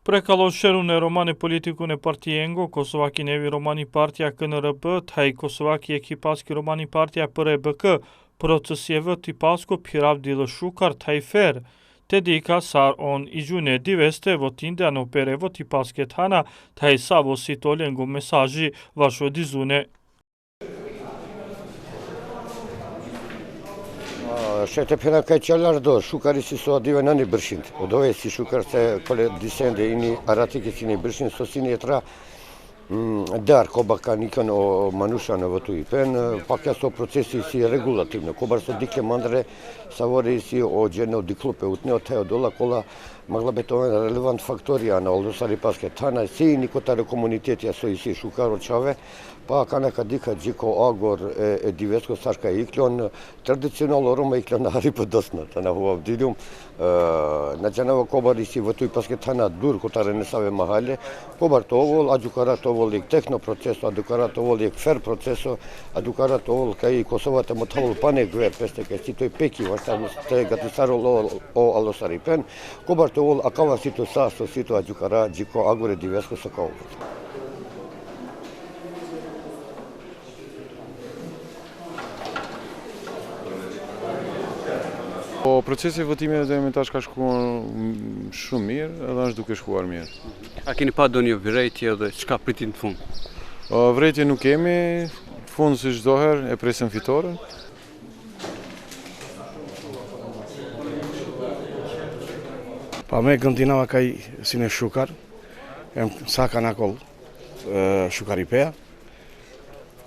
Precalošerun e romane politikun e partijengo, Kosovaki nevi romani partija KNRB, taj Kosovaki ekipaski romani partija PRBK, procesjeve tipasko piravdil shukar taj fer, te dika sar on igjune diveste votinde ano perevo tipaske tana, taj savo sitolengo mesaji vašo dizune. Шетепена кај челардо, шукари си со дивенани бршинт. Од овие си шукар се коле дисенде ини аратики сини бршин со сини етра дар кобака никон о манушано во туи пен, пак ја со процеси си регулативно. Кобар со дике мандре савори си о джено диклупе утнео тео дола кола магла бетовен релевант факторија на олдосари паске тана си никотаре комунитетија со иси шукаро чаве, па канака дика джико агор е дивеско сарка иклон традиционално рома иклон арипа досната на хубав дидум на джанава кобари си во туи паске тана дур котаре не саве махале кобар товол аджукара товол ек техно процесо адукара товол ек фер процесо адукара товол кај Косовата мотавол пане гвер песте кај си тој пеки ваштам те гатисаро о алосари пен кобар товол акава сито са со сито аджукара джико агоре дивеско сакау. Po procesi i votimeve dhe elementash ka shkuar shumë mirë edhe është duke shkuar mirë. A keni pa ndonjë vërejtje dhe çka pritin në fund? Vërejtje nuk kemi, fund si çdo herë e presim fitoren. Pa me gëndinava kaj si në shukar, sa ka nakol shukar i pea,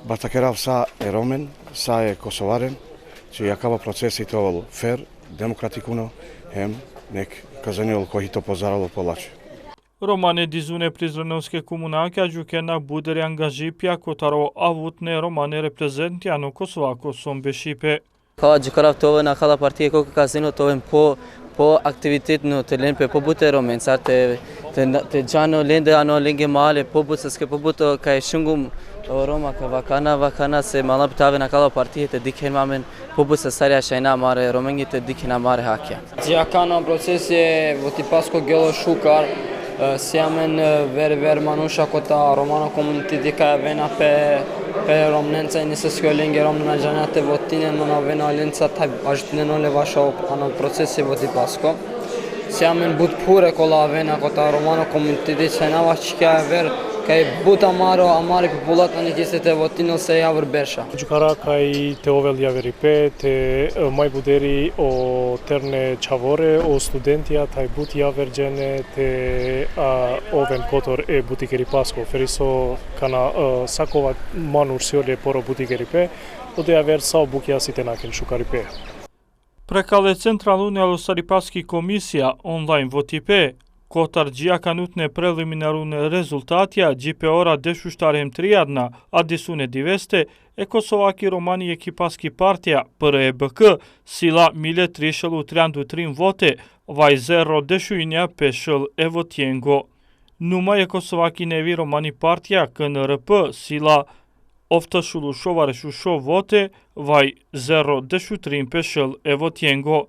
basta kerav sa e romen, sa e kosovaren, që jakava procesi të ovëllë fer, demokratikuno, hem nek kazanjol koji to pozaralo polače. Romane dizune Prizrenovske komunake a gjukena budere angazhipja kotaro avutne romane reprezentja në Kosovako sombe Shqipe. Ka gjukarav tove në kada partije koke kazino tove po aktivitet në të lenpe po bute romen, sa të gjano lende ano lenge male po bute s'ke po bute ka e shungum Roma ka vakana se mala bitave na kada partije të diken mamen po bute sarja shajna mare romengi të diken mare hakja. Gja kana procesi voti pasko gjelo shukar si amen ver manusha kota romano komuniteti ka vena pe romnenca nisë skjolinge romna gjanate votine në vena lenca taj ashtine në le vasho ano procesi voti pasko. Si amen but pure kola vena kota romano komuniteti që na vashqika ver kaj buta amari popullat në njësit e votino se javër bersha. Gjukara kaj te ovel javeri pe, te maj buderi o terne qavore, o studentja, taj but javer gjene te oven kotor e butikeri pasko. Feriso kana sakova manur sjole poro butikeri pe, do te javer sa bukja si te naken shukari pe. Prekale centralune alosaripaski komisija online voti pe, Kotar gjia kanutne preliminarune rezultatja GPO-ra deshushtare triadna adisune diveste e Kosovaki romani ekipaski partija PRBK sila mile trishëllu 33 vote vaj 0 deshujnja peshëll e votjengo. Numaj e Kosovaki nevi romani partija KNRP sila oftashullu shovare shusho vote vaj 0 deshutrin peshëll e votjengo.